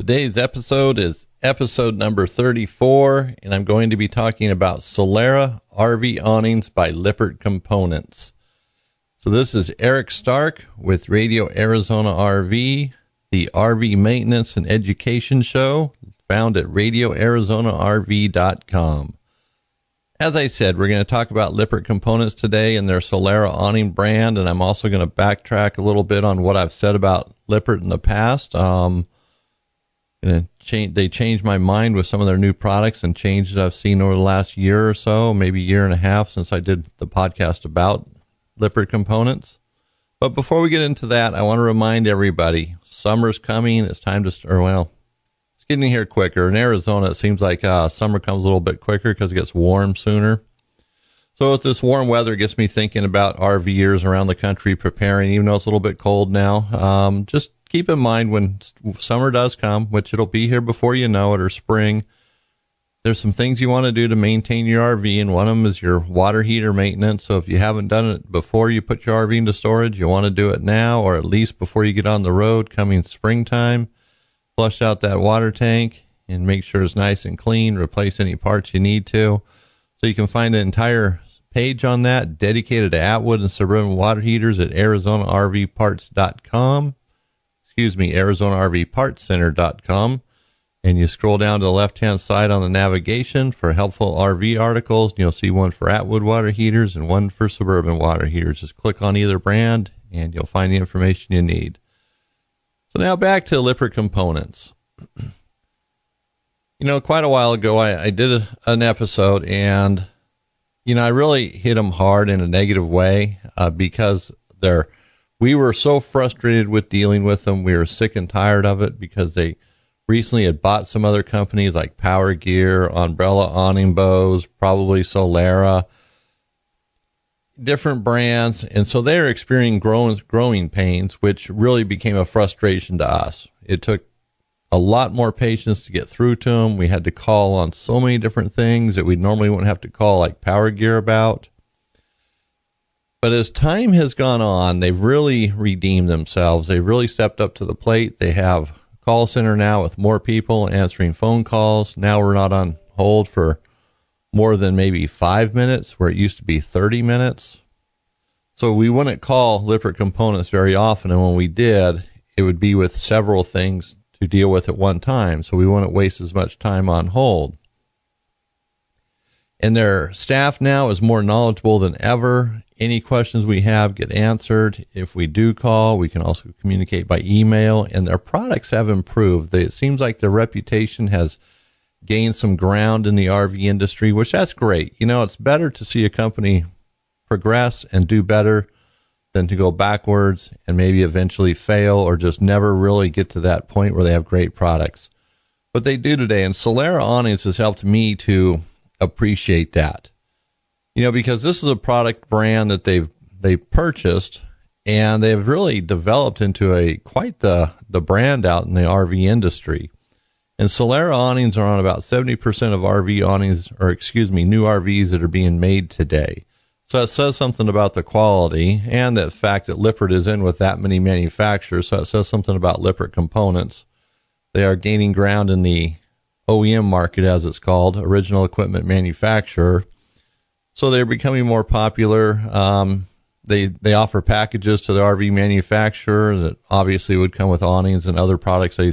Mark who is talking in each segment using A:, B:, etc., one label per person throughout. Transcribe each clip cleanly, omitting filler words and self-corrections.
A: Today's episode is episode number 34, and I'm going to be talking about Solera RV Awnings by Lippert Components. So this is Eric Stark with Radio Arizona RV, the RV maintenance and education show found at radioarizonarv.com. As I said, we're going to talk about Lippert Components today and their Solera awning brand, and I'm also going to backtrack a little bit on what I've said about Lippert in the past. They changed my mind with some of their new products and changes I've seen over the last year or so, maybe year and a half since I did the podcast about Lippert Components. But before we get into that, I want to remind everybody, summer's coming. It's time to start, it's getting here quicker. In Arizona, it seems like summer comes a little bit quicker because it gets warm sooner. So with this warm weather, it gets me thinking about RVers around the country preparing, even though it's a little bit cold now. Just keep in mind when summer does come, which it'll be here before you know it, or spring, there's some things you want to do to maintain your RV, and one of them is your water heater maintenance. So if you haven't done it before you put your RV into storage, you want to do it now, or at least before you get on the road coming springtime. Flush out that water tank and make sure it's nice and clean. Replace any parts you need to. So you can find an entire page on that dedicated to Atwood and Suburban water heaters at ArizonaRVParts.com. ArizonaRVPartsCenter.com. And you scroll down to the left-hand side on the navigation for helpful RV articles. And you'll see one for Atwood water heaters and one for Suburban water heaters. Just click on either brand and you'll find the information you need. So now back to Lippert Components. Quite a while ago, I did an episode, and, I really hit them hard in a negative way because we were so frustrated with dealing with them. We were sick and tired of it because they recently had bought some other companies like Power Gear, Umbrella Awning Bows, probably Solera, different brands. And so they're experiencing growing pains, which really became a frustration to us. It took a lot more patience to get through to them. We had to call on so many different things that we normally wouldn't have to call, like Power Gear about. But as time has gone on, they've really redeemed themselves. They've really stepped up to the plate. They have a call center now with more people answering phone calls. Now we're not on hold for more than maybe 5 minutes, where it used to be 30 minutes. So we wouldn't call Lippert Components very often, and when we did, it would be with several things to deal with at one time, so we wouldn't waste as much time on hold. And their staff now is more knowledgeable than ever. Any questions we have get answered. If we do call, we can also communicate by email, and their products have improved. It seems like their reputation has gained some ground in the RV industry, which that's great. It's better to see a company progress and do better than to go backwards and maybe eventually fail or just never really get to that point where they have great products. But they do today, and Solera Awnings has helped me to appreciate that. Because this is a product brand that they've purchased, and they've really developed into quite the brand out in the RV industry. And Solera awnings are on about 70% of RV awnings, new RVs that are being made today. So it says something about the quality and the fact that Lippert is in with that many manufacturers. So it says something about Lippert Components. They are gaining ground in the OEM market, as it's called, original equipment manufacturer. So they're becoming more popular. They offer packages to the RV manufacturer that obviously would come with awnings and other products they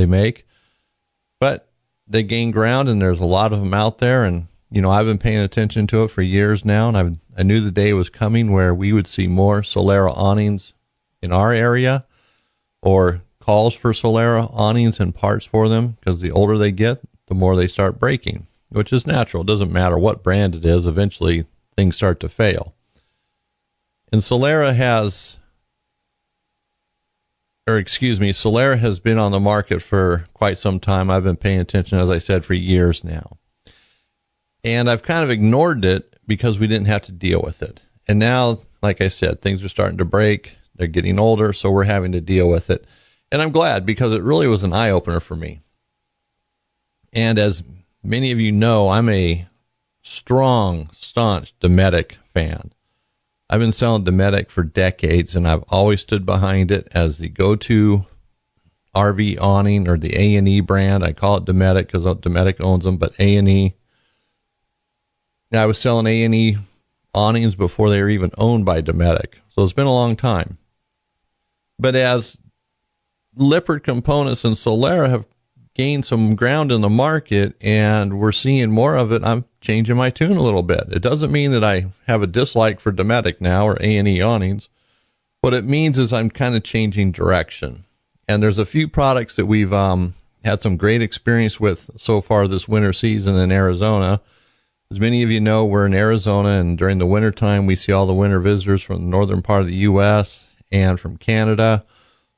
A: make. But they gain ground, and there's a lot of them out there. And, I've been paying attention to it for years now, and I knew the day was coming where we would see more Solera awnings in our area, or calls for Solera awnings and parts for them, because the older they get, the more they start breaking, which is natural. It doesn't matter what brand it is. Eventually, things start to fail. And Solera has been on the market for quite some time. I've been paying attention, as I said, for years now. And I've kind of ignored it because we didn't have to deal with it. And now, like I said, things are starting to break. They're getting older, so we're having to deal with it. And I'm glad, because it really was an eye-opener for me. And as many of you know, I'm a strong, staunch Dometic fan. I've been selling Dometic for decades, and I've always stood behind it as the go-to RV Awning or the A&E brand. I call it Dometic because Dometic owns them, but A&E. Now, I was selling A&E awnings before they were even owned by Dometic, so it's been a long time. But as Lippert Components and Solera have gained some ground in the market and we're seeing more of it, I'm changing my tune a little bit. It doesn't mean that I have a dislike for Dometic now or A&E awnings. What it means is I'm kind of changing direction. And there's a few products that we've had some great experience with so far this winter season in Arizona. As many of you know, we're in Arizona, and during the wintertime, we see all the winter visitors from the northern part of the U.S. and from Canada.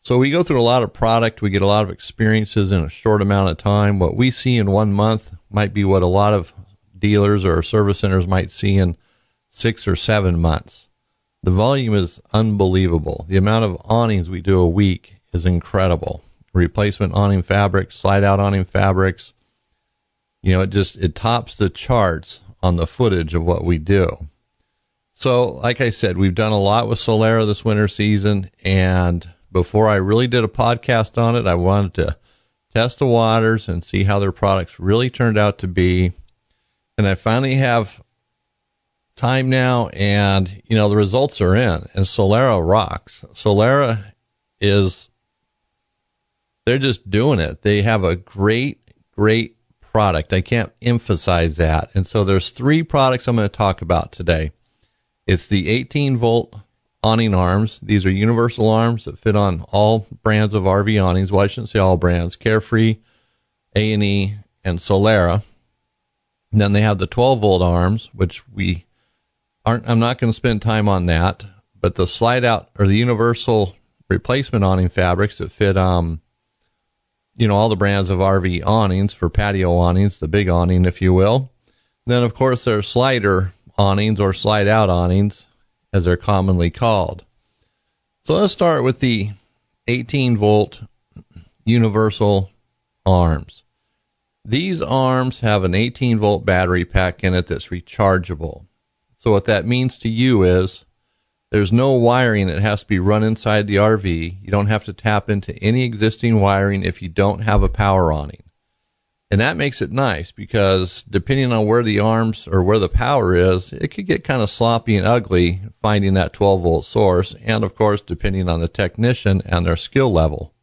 A: So we go through a lot of product. We get a lot of experiences in a short amount of time. What we see in 1 month might be what a lot of dealers or service centers might see in 6 or 7 months. The volume is unbelievable. The amount of awnings we do a week is incredible. Replacement awning fabrics, slide out awning fabrics. You know, it tops the charts on the footage of what we do. So, like I said, we've done a lot with Solera this winter season, and before I really did a podcast on it, I wanted to test the waters and see how their products really turned out to be. And I finally have time now, and, you know, the results are in, and Solera rocks. Solera they're just doing it. They have a great product. I can't emphasize that. And so there's 3 products I'm going to talk about today. It's the 18-volt awning arms. These are universal arms that fit on all brands of RV awnings. Well, I shouldn't say all brands. Carefree, A&E, and Solera. And then they have the 12-volt arms, which I'm not going to spend time on that. But the slide out or the universal replacement awning fabrics that fit all the brands of RV awnings for patio awnings, the big awning, if you will. Then, of course, there are slider awnings or slide out awnings, as they're commonly called. So let's start with the 18-volt universal arms. These arms have an 18-volt battery pack in it that's rechargeable. So what that means to you is there's no wiring that has to be run inside the RV. You don't have to tap into any existing wiring if you don't have a power awning. And that makes it nice because depending on where the arms or where the power is, it could get kind of sloppy and ugly finding that 12-volt source. And, of course, depending on the technician and their skill level.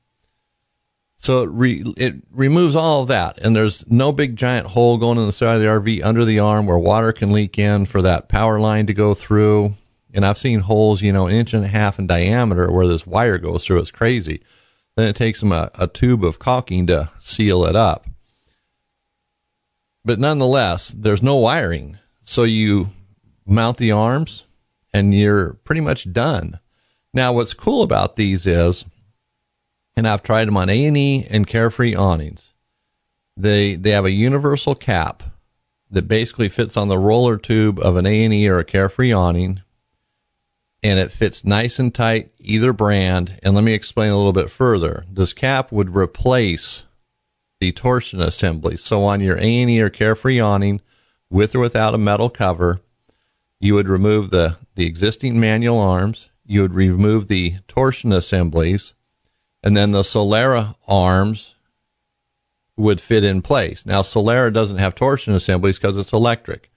A: So it removes all of that. And there's no big giant hole going in the side of the RV under the arm where water can leak in for that power line to go through. And I've seen holes, 1.5 inches in diameter where this wire goes through. It's crazy. Then it takes them a tube of caulking to seal it up. But nonetheless, there's no wiring. So you mount the arms and you're pretty much done. Now, what's cool about these is, and I've tried them on A&E and Carefree awnings, they have a universal cap that basically fits on the roller tube of an A&E or a Carefree awning. And it fits nice and tight, either brand. And let me explain a little bit further. This cap would replace the torsion assembly. So on your A&E or Carefree awning, with or without a metal cover, you would remove the existing manual arms. You would remove the torsion assemblies. And then the Solera arms would fit in place. Now, Solera doesn't have torsion assemblies because it's electric.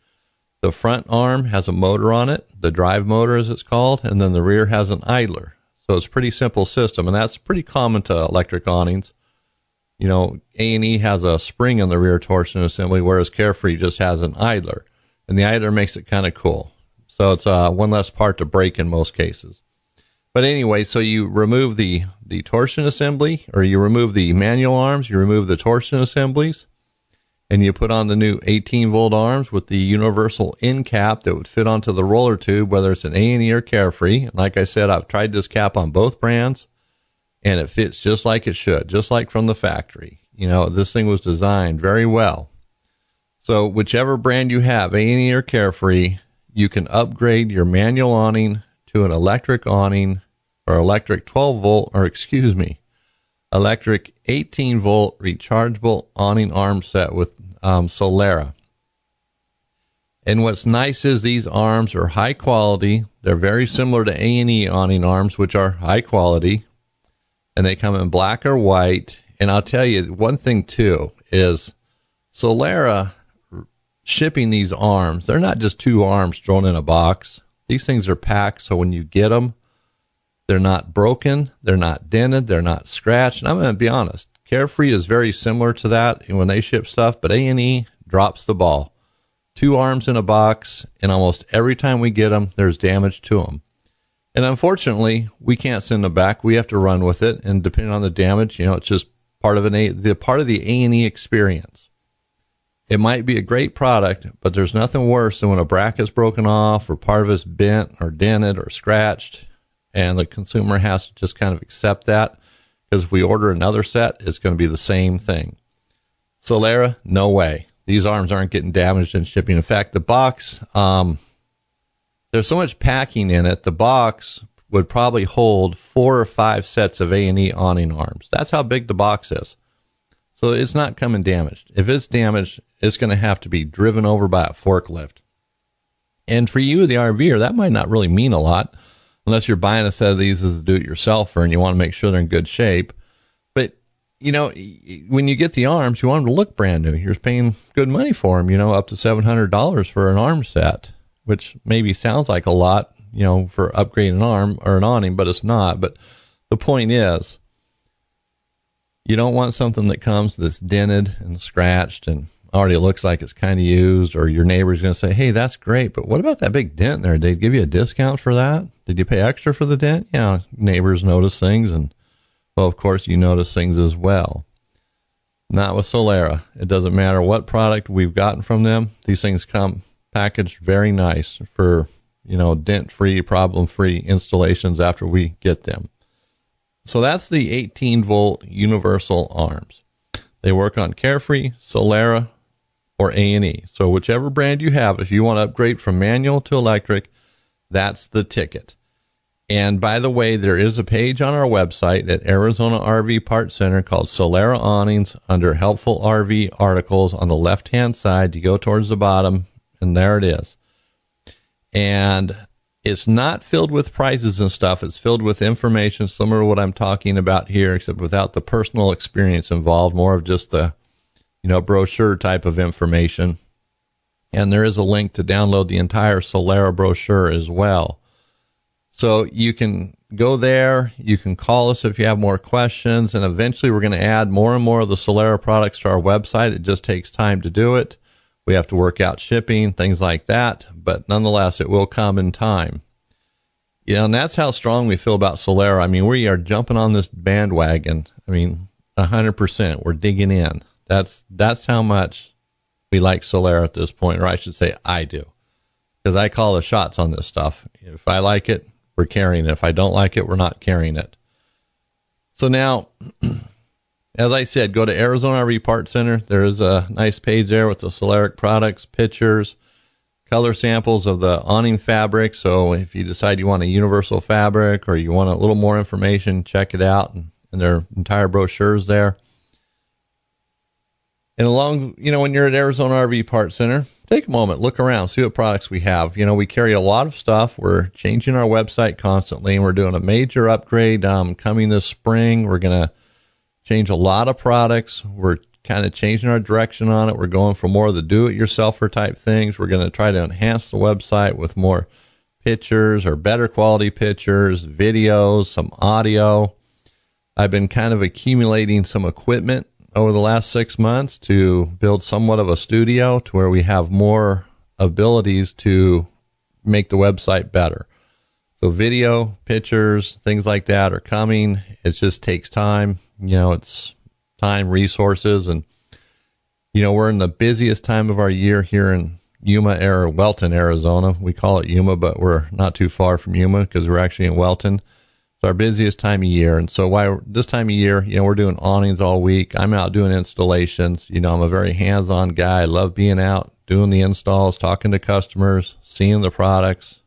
A: The front arm has a motor on it, the drive motor as it's called, and then the rear has an idler. So it's a pretty simple system, and that's pretty common to electric awnings. A&E has a spring in the rear torsion assembly, whereas Carefree just has an idler. And the idler makes it kind of cool. So it's one less part to break in most cases. But anyway, so you remove the torsion assembly, or you remove the manual arms, you remove the torsion assemblies, and you put on the new 18-volt arms with the universal end cap that would fit onto the roller tube, whether it's an A&E or Carefree. And like I said, I've tried this cap on both brands, and it fits just like it should, just like from the factory. This thing was designed very well. So whichever brand you have, A&E or Carefree, you can upgrade your manual awning to an electric awning or electric 12-volt, electric 18-volt rechargeable awning arm set with Solera. And what's nice is these arms are high quality. They're very similar to A&E awning arms, which are high quality. and they come in black or white. And I'll tell you one thing too is Solera shipping these arms. They're not just two arms thrown in a box. These things are packed, so when you get them, they're not broken, they're not dented, they're not scratched. And I'm going to be honest, Carefree is very similar to that when they ship stuff, but A&E drops the ball. Two arms in a box, and almost every time we get them, there's damage to them. And unfortunately, we can't send them back. We have to run with it, and depending on the damage, it's just part of the A&E experience. It might be a great product, but there's nothing worse than when a bracket's broken off or part of it's bent or dented or scratched, and the consumer has to just kind of accept that, because if we order another set, it's going to be the same thing. Solera, no way. These arms aren't getting damaged in shipping. In fact, the box, there's so much packing in it, the box would probably hold 4 or 5 sets of A&E awning arms. That's how big the box is. So it's not coming damaged. If it's damaged, it's going to have to be driven over by a forklift. And for you, the RVer, that might not really mean a lot, unless you're buying a set of these as a do-it-yourselfer and you want to make sure they're in good shape. But, when you get the arms, you want them to look brand new. You're paying good money for them, up to $700 for an arm set, which maybe sounds like a lot, for upgrading an arm or an awning, but it's not. But the point is, you don't want something that comes that's dented and scratched and already looks like it's kind of used, or your neighbor's going to say, hey, that's great, but what about that big dent in there? Did they give you a discount for that? Did you pay extra for the dent? Neighbors notice things, and, well, of course, you notice things as well. Not with Solera. It doesn't matter what product we've gotten from them. These things come packaged very nice for, dent-free, problem-free installations after we get them. So that's the 18-volt universal arms. They work on Carefree, Solera, or A&E. So whichever brand you have, if you want to upgrade from manual to electric, that's the ticket. And by the way, there is a page on our website at Arizona RV Parts Center called Solera Awnings under Helpful RV Articles on the left-hand side. You go towards the bottom, and there it is. And it's not filled with prices and stuff. It's filled with information similar to what I'm talking about here, except without the personal experience involved, more of just the, brochure type of information. And there is a link to download the entire Solera brochure as well. So you can go there. You can call us if you have more questions. And eventually we're going to add more and more of the Solera products to our website. It just takes time to do it. We have to work out shipping, things like that, but nonetheless, it will come in time. And that's how strong we feel about Solera. I mean, we are jumping on this bandwagon. 100%. We're digging in. That's how much we like Solera at this point, or I should say I do, because I call the shots on this stuff. If I like it, we're carrying it. If I don't like it, we're not carrying it. So now, as I said, go to Arizona RV Parts Center. There is a nice page there with the Solera products, pictures, color samples of the awning fabric. So if you decide you want a universal fabric or you want a little more information, check it out. And their entire brochures there. And along, when you're at Arizona RV Parts Center, take a moment, look around, see what products we have. We carry a lot of stuff. We're changing our website constantly, and we're doing a major upgrade coming this spring. We're going to change a lot of products. We're kind of changing our direction on it. We're going for more of the do-it-yourselfer type things. We're going to try to enhance the website with more pictures or better quality pictures, videos, some audio. I've been kind of accumulating some equipment over the last 6 months to build somewhat of a studio to where we have more abilities to make the website better. So video, pictures, things like that are coming. It just takes time. It's time, resources, and, we're in the busiest time of our year here in Welton, Arizona. We call it Yuma, but we're not too far from Yuma because we're actually in Welton. It's our busiest time of year. And so this time of year, we're doing awnings all week. I'm out doing installations. I'm a very hands-on guy. I love being out, doing the installs, talking to customers, seeing the products.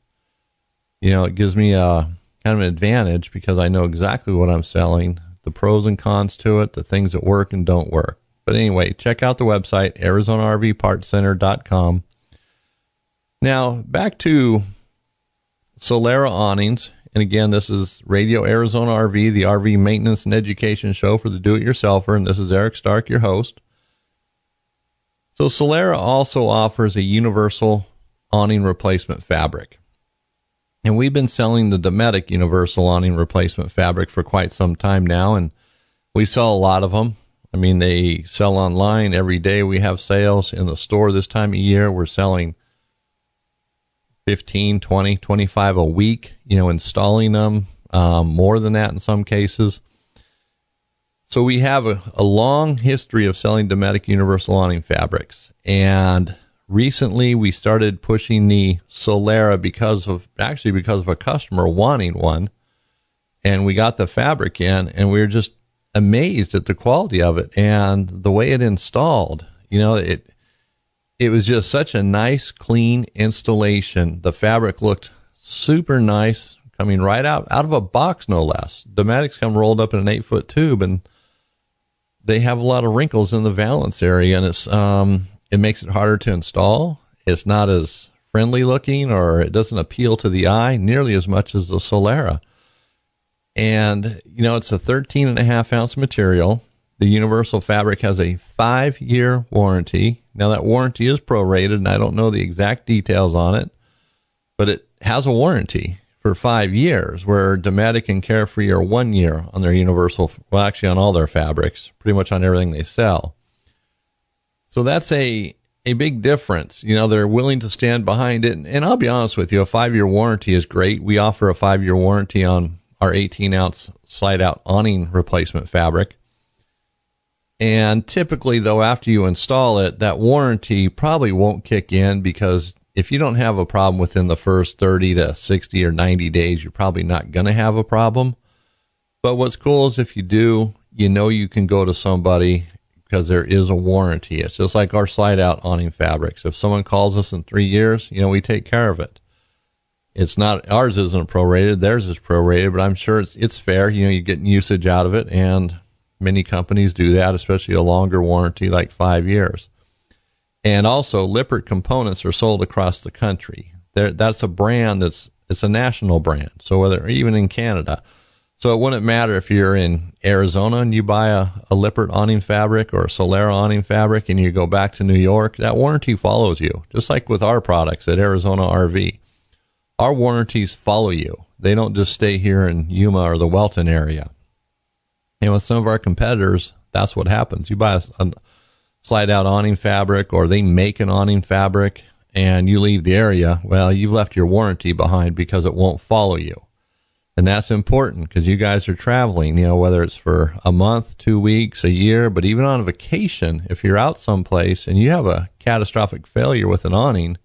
A: It gives me a kind of an advantage because I know exactly what I'm selling, the pros and cons to it, the things that work and don't work. But anyway, check out the website, ArizonaRVPartsCenter.com. Now, back to Solera Awnings. And again, this is Radio Arizona RV, the RV maintenance and education show for the do-it-yourselfer. And this is Eric Stark, your host. So Solera also offers a universal awning replacement fabric. And we've been selling the Dometic universal awning replacement fabric for quite some time now. And we sell a lot of them. I mean, they sell online every day. We have sales in the store this time of year. We're selling 15, 20, 25 a week, installing them, more than that in some cases. So we have a long history of selling Dometic universal awning fabrics. And recently we started pushing the Solera because of a customer wanting one. And we got the fabric in, and we were just amazed at the quality of it and the way it installed. It was just such a nice, clean installation. The fabric looked super nice, coming right out of a box, no less. Dometics come rolled up in an 8-foot tube, and they have a lot of wrinkles in the valance area, and it makes it harder to install. It's not as friendly looking, or it doesn't appeal to the eye nearly as much as the Solera. And, it's a 13.5-ounce material. The universal fabric has a 5-year warranty. Now, that warranty is prorated, and I don't know the exact details on it, but it has a warranty for 5 years, where Dometic and Carefree are 1 year on their universal, well, actually on all their fabrics, pretty much on everything they sell. So that's a big difference. They're willing to stand behind it. And I'll be honest with you, a 5-year warranty is great. We offer a 5-year warranty on our 18-ounce Slide Out Awning replacement fabric. And typically, though, after you install it, that warranty probably won't kick in, because if you don't have a problem within the first 30 to 60 or 90 days, you're probably not going to have a problem. But what's cool is if you do, you can go to somebody, because there is a warranty. It's just like our Slide Out Awning fabrics. If someone calls us in 3 years, we take care of it. It's not, ours isn't prorated, theirs is prorated, but I'm sure it's fair. You're getting usage out of it, and many companies do that, especially a longer warranty like 5 years. And also, Lippert Components are sold across the country. That's a brand it's a national brand. So even in Canada. So it wouldn't matter if you're in Arizona and you buy a Lippert awning fabric or a Solera awning fabric and you go back to New York, that warranty follows you. Just like with our products at Arizona RV. Our warranties follow you. They don't just stay here in Yuma or the Welton area. And with some of our competitors, that's what happens. You buy a Slide Out awning fabric, or they make an awning fabric, and you leave the area, well, you've left your warranty behind because it won't follow you. And that's important, because you guys are traveling, whether it's for a month, 2 weeks, a year, but even on a vacation, if you're out someplace and you have a catastrophic failure with an awning,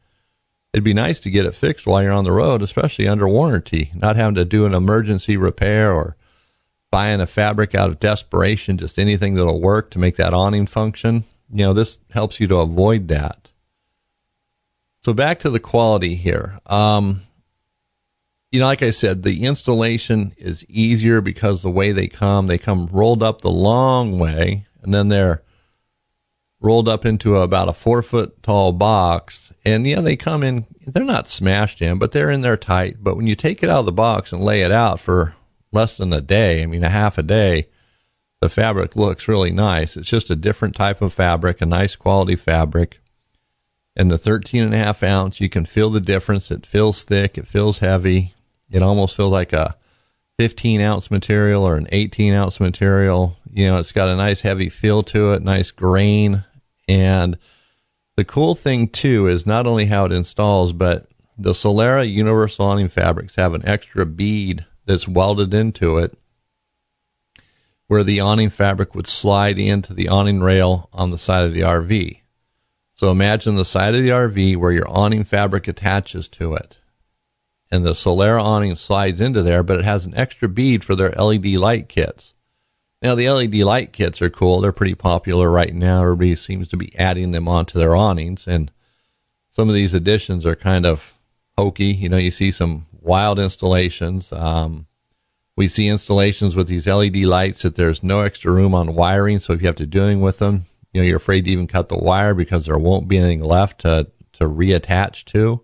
A: it'd be nice to get it fixed while you're on the road, especially under warranty, not having to do an emergency repair or buying a fabric out of desperation, just anything that'll work to make that awning function. This helps you to avoid that. So back to the quality here. Like I said, the installation is easier because the way they come rolled up the long way, and then they're rolled up into about a 4-foot tall box. And they come in, they're not smashed in, but they're in there tight. But when you take it out of the box and lay it out for less than a day, a half a day, the fabric looks really nice. It's just a different type of fabric, a nice quality fabric. And the 13.5 ounce, you can feel the difference. It feels thick, it feels heavy. It almost feels like a 15-ounce material or an 18-ounce material. It's got a nice heavy feel to it, nice grain. And the cool thing, too, is not only how it installs, but the Solera universal awning fabrics have an extra bead that's welded into it, where the awning fabric would slide into the awning rail on the side of the RV. So imagine the side of the RV where your awning fabric attaches to it. And the Solera awning slides into there, but it has an extra bead for their LED light kits. Now, the LED light kits are cool. They're pretty popular right now. Everybody seems to be adding them onto their awnings. And some of these additions are kind of hokey. You see some wild installations. We see installations with these LED lights that there's no extra room on wiring. So if you have to do anything with them, you're afraid to even cut the wire because there won't be anything left to reattach to.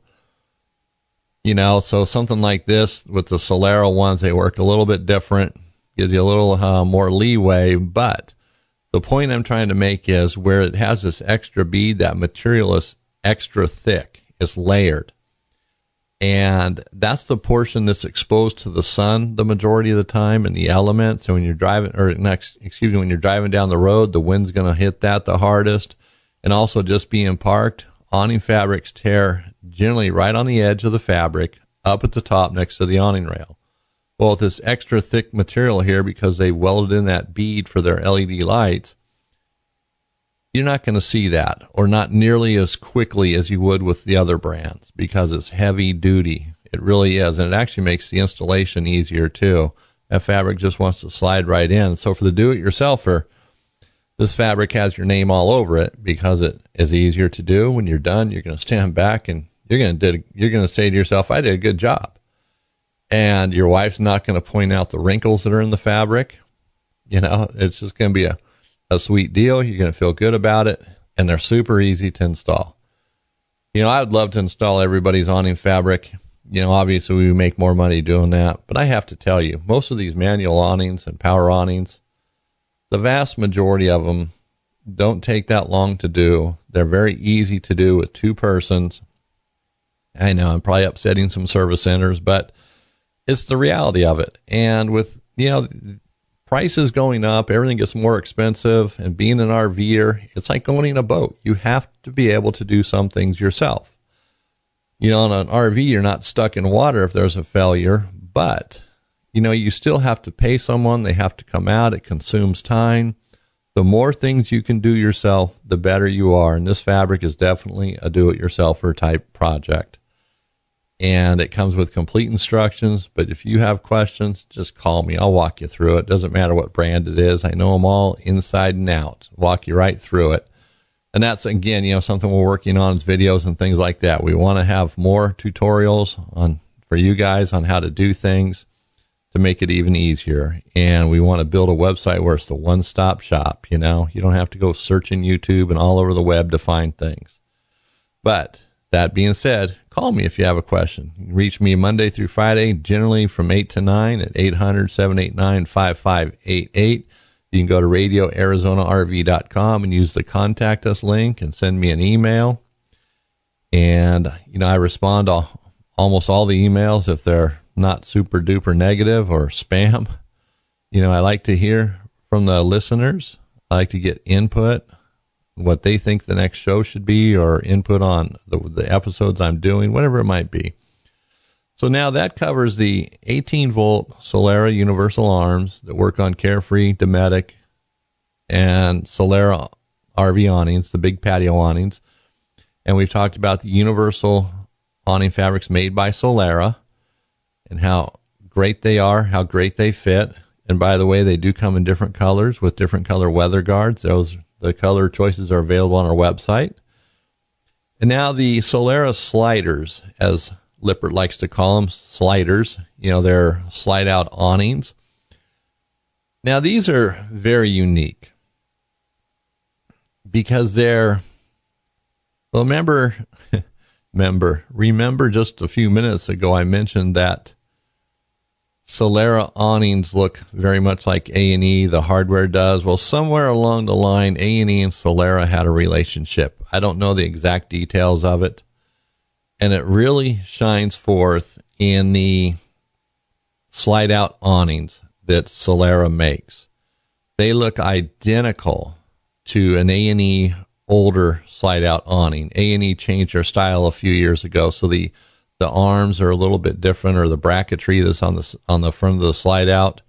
A: So something like this with the Solera ones, they work a little bit different, gives you a little more leeway. But the point I'm trying to make is where it has this extra bead, that material is extra thick. It's layered. And that's the portion that's exposed to the sun the majority of the time and the elements. So when you're driving, when you're driving down the road, the wind's going to hit that the hardest. And also just being parked, awning fabrics tear generally right on the edge of the fabric, up at the top next to the awning rail. Well, with this extra thick material here, because they welded in that bead for their LED lights, you're not going to see that, or not nearly as quickly as you would with the other brands, because it's heavy duty. It really is. And it actually makes the installation easier too. That fabric just wants to slide right in. So for the do-it-yourselfer, this fabric has your name all over it because it is easier to do. When you're done, you're going to stand back and you're going to say to yourself, I did a good job. And your wife's not going to point out the wrinkles that are in the fabric. It's just going to be a sweet deal. You're going to feel good about it, and they're super easy to install. I would love to install everybody's awning fabric. Obviously we make more money doing that, but I have to tell you, most of these manual awnings and power awnings, the vast majority of them don't take that long to do. They're very easy to do with two persons. I know I'm probably upsetting some service centers, but it's the reality of it. And with, prices going up, everything gets more expensive, and being an RVer, it's like owning a boat. You have to be able to do some things yourself. On an RV, you're not stuck in water if there's a failure, but, you still have to pay someone. They have to come out. It consumes time. The more things you can do yourself, the better you are. And this fabric is definitely a do-it-yourselfer type project. And it comes with complete instructions, but if you have questions, just call me. I'll walk you through it. Doesn't matter what brand it is. I know them all inside and out. Walk you right through it. And that's, again, something we're working on is videos and things like that. We want to have more tutorials for you guys on how to do things to make it even easier. And we want to build a website where it's the one-stop shop. You don't have to go searching YouTube and all over the web to find things. But that being said, call me if you have a question. You can reach me Monday through Friday, generally from 8 to 9 at 800-789-5588. You can go to radioarizonarv.com and use the contact us link and send me an email. And, I respond to almost all the emails if they're not super duper negative or spam. I like to hear from the listeners. I like to get input, what they think the next show should be, or input on the episodes I'm doing, whatever it might be. So now that covers the 18-volt Solera universal arms that work on Carefree, Dometic, and Solera RV awnings, the big patio awnings. And we've talked about the universal awning fabrics made by Solera and how great they are, how great they fit. And by the way, they do come in different colors with different color weather guards. The color choices are available on our website. And now the Solera sliders, as Lippert likes to call them, sliders. They're slide out awnings. Now these are very unique because remember just a few minutes ago I mentioned that Solera awnings look very much like A&E, the hardware does. Well, somewhere along the line, A&E and Solera had a relationship. I don't know the exact details of it. And it really shines forth in the slide out awnings that Solera makes. They look identical to an A&E older slide out awning. A&E changed their style a few years ago, so the arms are a little bit different, or the bracketry that's on the front of the slide out.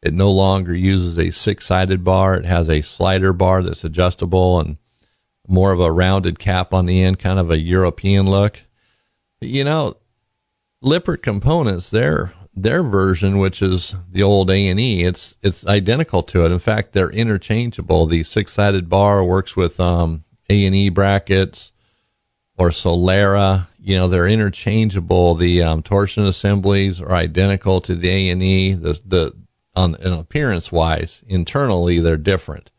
A: It no longer uses a 6-sided bar. It has a slider bar that's adjustable and more of a rounded cap on the end, kind of a European look. Lippert Components, their version, which is the old A&E, it's identical to it. In fact, they're interchangeable. The 6-sided bar works with A&E brackets or Solera. They're interchangeable. The torsion assemblies are identical to the A&E. In appearance wise, internally they're different.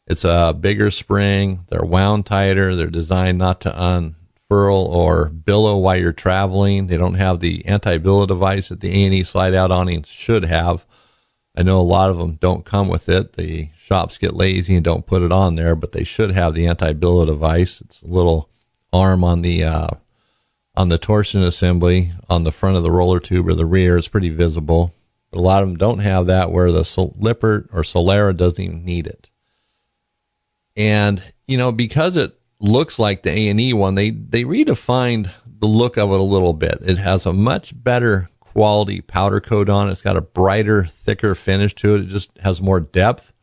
A: It's a bigger spring. They're wound tighter. They're designed not to furl or billow while you're traveling. They don't have the anti-billow device that the A&E Slide Out Awnings should have. I know a lot of them don't come with it. The shops get lazy and don't put it on there, but they should have the anti-billow device. It's a little arm on the torsion assembly on the front of the roller tube or the rear. It's pretty visible. But a lot of them don't have that, where the Lippert or Solera doesn't even need it. And, because it looks like the A&E one, they redefined the look of it a little bit. It has a much better quality powder coat on it. It's got a brighter, thicker finish to it. It just has more depth.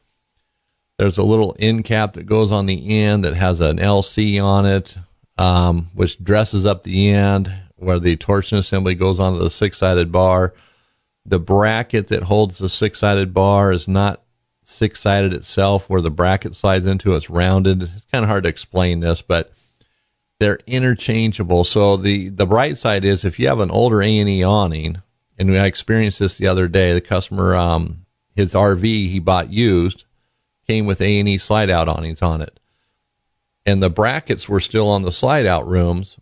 A: There's a little end cap that goes on the end that has an LC on it, which dresses up the end where the torsion assembly goes onto the six-sided bar. The bracket that holds the six-sided bar is not six-sided itself, where the bracket slides into. It's rounded. It's kind of hard to explain this, but they're interchangeable. So the bright side is, if you have an older A&E awning, and I experienced this the other day, the customer, his RV he bought used, came with A&E Slide Out Awnings on it. And the brackets were still on the slide out rooms,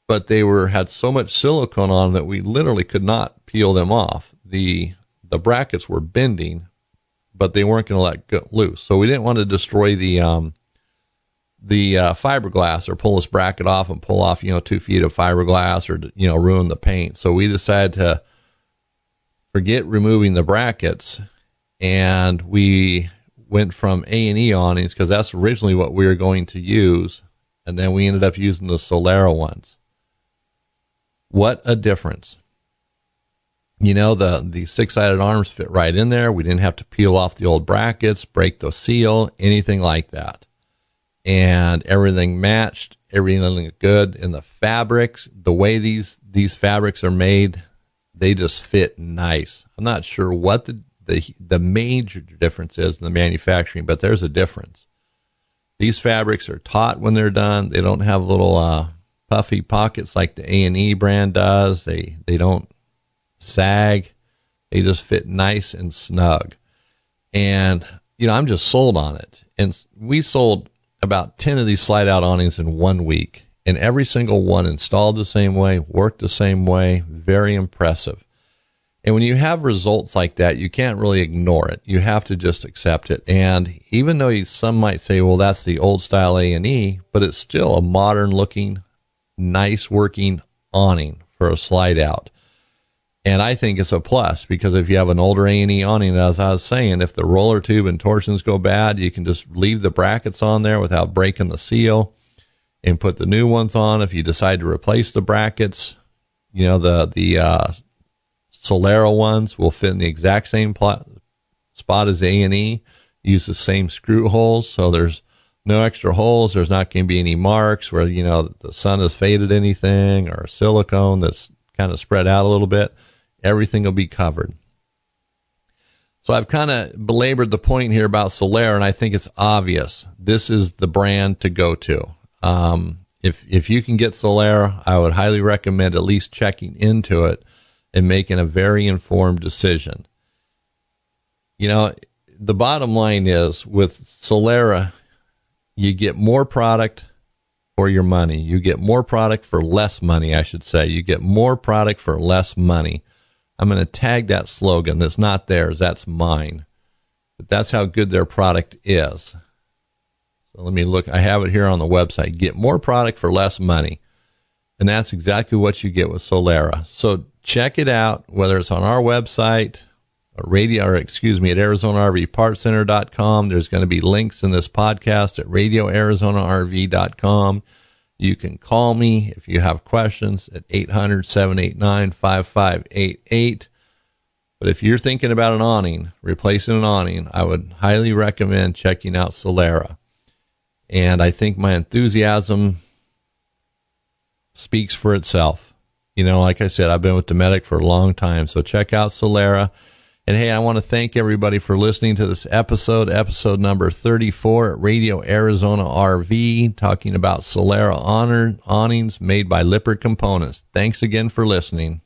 A: but they had so much silicone on them that we literally could not peel them off. The brackets were bending, but they weren't going to let go loose. So we didn't want to destroy the fiberglass or pull this bracket off and pull off, 2 feet of fiberglass or, ruin the paint. So we decided to forget removing the brackets, and we went from A&E awnings, because that's originally what we were going to use. And then we ended up using the Solera ones. What a difference. The six-sided arms fit right in there. We didn't have to peel off the old brackets, break the seal, anything like that. And everything matched, everything looked good. And the fabrics, the way these fabrics are made, they just fit nice. I'm not sure what the major difference is in the manufacturing, but there's a difference. These fabrics are taut when they're done. They don't have little puffy pockets like the A&E brand does. They don't sag. They just fit nice and snug. And, I'm just sold on it. And we sold about 10 of these slide out awnings in 1 week, and every single one installed the same way, worked the same way. Very impressive. And when you have results like that, you can't really ignore it. You have to just accept it. And even though some might say, well, that's the old style A&E, but it's still a modern looking, nice working awning for a slide out. And I think it's a plus, because if you have an older A&E awning, as I was saying, if the roller tube and torsions go bad, you can just leave the brackets on there without breaking the seal and put the new ones on. If you decide to replace the brackets, the Solera ones will fit in the exact same spot as A&E, use the same screw holes, so there's no extra holes. There's not going to be any marks where, the sun has faded anything, or silicone that's kind of spread out a little bit. Everything will be covered. So I've kind of belabored the point here about Solera, and I think it's obvious. This is the brand to go to. If you can get Solera, I would highly recommend at least checking into it and making a very informed decision. The bottom line is, with Solera, you get more product for your money. You get more product for less money, I should say. You get more product for less money. I'm going to tag that slogan. That's not theirs, that's mine. But that's how good their product is. So let me look. I have it here on the website. Get more product for less money. And that's exactly what you get with Solera. So check it out, whether it's on our website, at ArizonaRVPartsCenter.com. There's going to be links in this podcast at RadioArizonaRV.com. You can call me if you have questions at 800-789-5588. But if you're thinking about an awning, replacing an awning, I would highly recommend checking out Solera. And I think my enthusiasm speaks for itself. Like I said, I've been with Dometic for a long time, so check out Solera. And hey, I want to thank everybody for listening to this episode number 34 at Radio Arizona RV, talking about Solera awnings made by Lippert Components. Thanks again for listening.